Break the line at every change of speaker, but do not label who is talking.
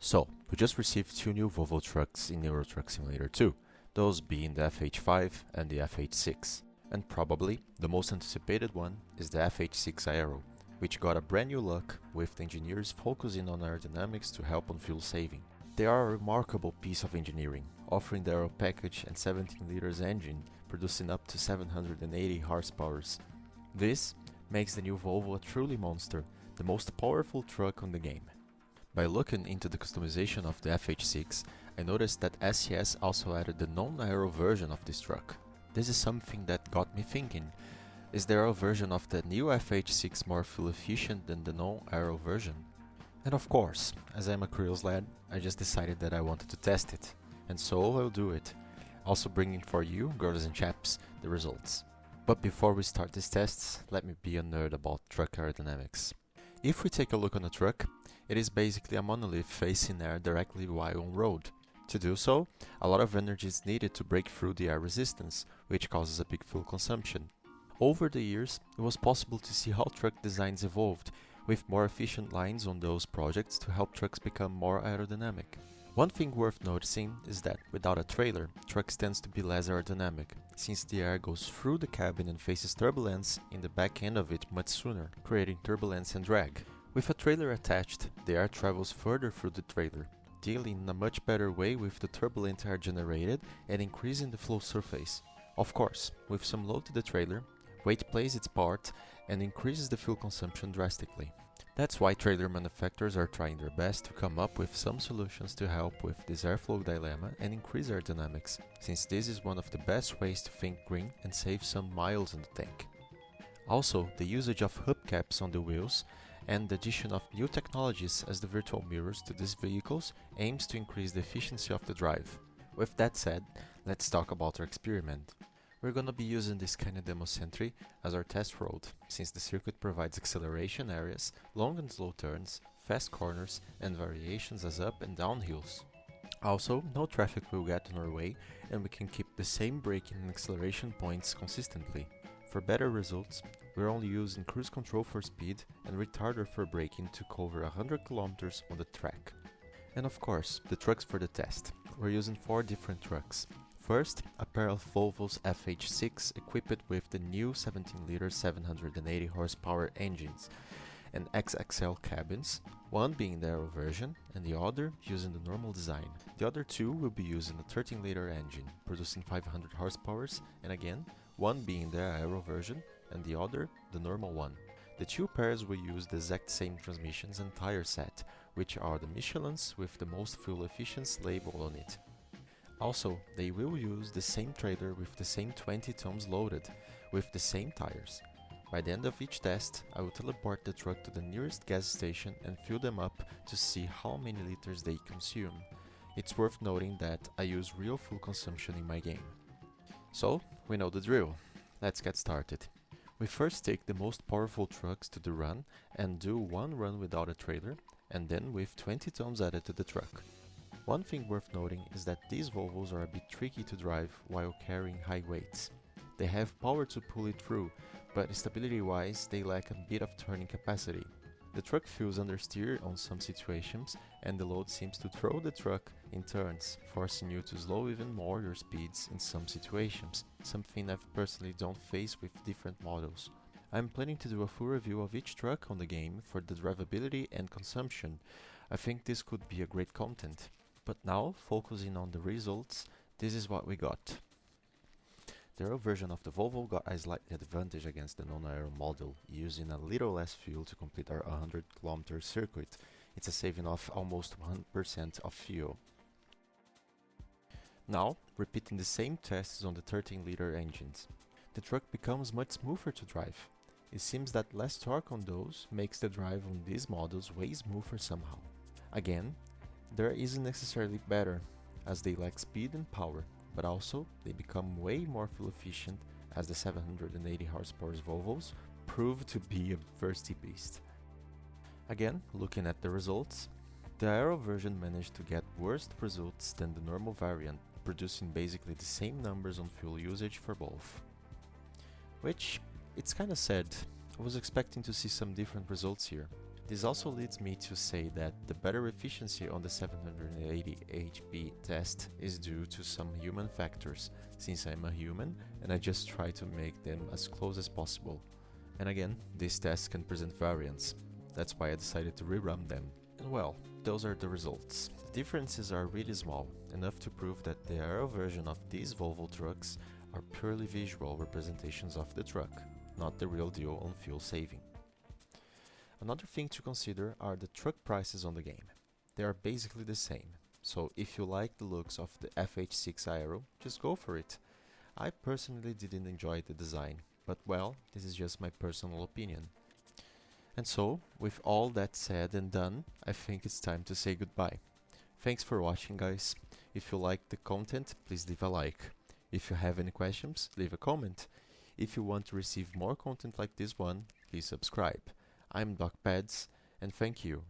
So, we just received two new Volvo trucks in Euro Truck Simulator 2, those being the FH5 and the FH6. And probably the most anticipated one is the FH6 Aero, which got a brand new look with the engineers focusing on aerodynamics to help on fuel saving. They are a remarkable piece of engineering, offering the aero package and 17 liters engine producing up to 780 horsepower. This makes the new Volvo a truly monster, the most powerful truck on the game. By looking into the customization of the FH6, I noticed that SES also added the non-aero version of this truck. This is something that got me thinking, is the aero version of the new FH6 more fuel efficient than the non-aero version? And of course, as I'm a curious lad, I just decided that I wanted to test it, and so I'll do it, also bringing for you, girls and chaps, the results. But before we start these tests, let me be a nerd about truck aerodynamics. If we take a look on the truck, it is basically a monolith facing air directly while on road. To do so, a lot of energy is needed to break through the air resistance, which causes a big fuel consumption. Over the years, it was possible to see how truck designs evolved, with more efficient lines on those projects to help trucks become more aerodynamic. One thing worth noticing is that without a trailer, trucks tends to be less aerodynamic, since the air goes through the cabin and faces turbulence in the back end of it much sooner, creating turbulence and drag. With a trailer attached, the air travels further through the trailer, dealing in a much better way with the turbulent air generated and increasing the flow surface. Of course, with some load to the trailer, weight plays its part and increases the fuel consumption drastically. That's why trailer manufacturers are trying their best to come up with some solutions to help with this airflow dilemma and increase aerodynamics, since this is one of the best ways to think green and save some miles on the tank. Also, the usage of hubcaps on the wheels and the addition of new technologies as the virtual mirrors to these vehicles aims to increase the efficiency of the drive. With that said, let's talk about our experiment. We're gonna be using this kind of demo sentry as our test road, since the circuit provides acceleration areas, long and slow turns, fast corners, and variations as up and down hills. Also, no traffic will get in our way, and we can keep the same braking and acceleration points consistently. For better results, we're only using cruise control for speed and retarder for braking to cover 100 km on the track. And of course, the trucks for the test. We're using 4 different trucks. First, a pair of Volvo's FH6 equipped with the new 17-liter 780 horsepower engines and XXL cabins, one being the aero version and the other using the normal design. The other two will be using a 13-liter engine, producing 500 horsepower, and again, one being the aero version and the other the normal one. The two pairs will use the exact same transmissions and tire set, which are the Michelin's with the most fuel efficiency label on it. Also, they will use the same trailer with the same 20 tons loaded, with the same tires. By the end of each test, I will teleport the truck to the nearest gas station and fill them up to see how many liters they consume. It's worth noting that I use real fuel consumption in my game. So, we know the drill. Let's get started. We first take the most powerful trucks to the run and do one run without a trailer, and then with 20 tons added to the truck. One thing worth noting is that these Volvos are a bit tricky to drive while carrying high weights. They have power to pull it through, but stability-wise they lack a bit of turning capacity. The truck feels understeer on some situations, and the load seems to throw the truck in turns, forcing you to slow even more your speeds in some situations, something I've personally don't face with different models. I'm planning to do a full review of each truck on the game for the drivability and consumption. I think this could be a great content. But now, focusing on the results, this is what we got. The aero version of the Volvo got a slight advantage against the non-aero model, using a little less fuel to complete our 100 km circuit. It's a saving of almost 100% of fuel. Now, repeating the same tests on the 13-liter engines. The truck becomes much smoother to drive. It seems that less torque on those makes the drive on these models way smoother somehow. Again, there isn't necessarily better, as they lack speed and power, but also they become way more fuel efficient as the 780 horsepower Volvos prove to be a thirsty beast. Again, looking at the results, the aero version managed to get worse results than the normal variant, producing basically the same numbers on fuel usage for both. Which, it's kinda sad. I was expecting to see some different results here. This also leads me to say that the better efficiency on the 780 HP test is due to some human factors, since I'm a human and I just try to make them as close as possible. And again, these tests can present variance. That's why I decided to rerun them. And well, those are the results. The differences are really small, enough to prove that the aero version of these Volvo trucks are purely visual representations of the truck, not the real deal on fuel saving. Another thing to consider are the truck prices on the game. They are basically the same, so if you like the looks of the FH6 Aero, just go for it. I personally didn't enjoy the design, but well, this is just my personal opinion. And so, with all that said and done, I think it's time to say goodbye. Thanks for watching, guys. If you liked the content, please leave a like. If you have any questions, leave a comment. If you want to receive more content like this one, please subscribe. I'm DocPads, and thank you.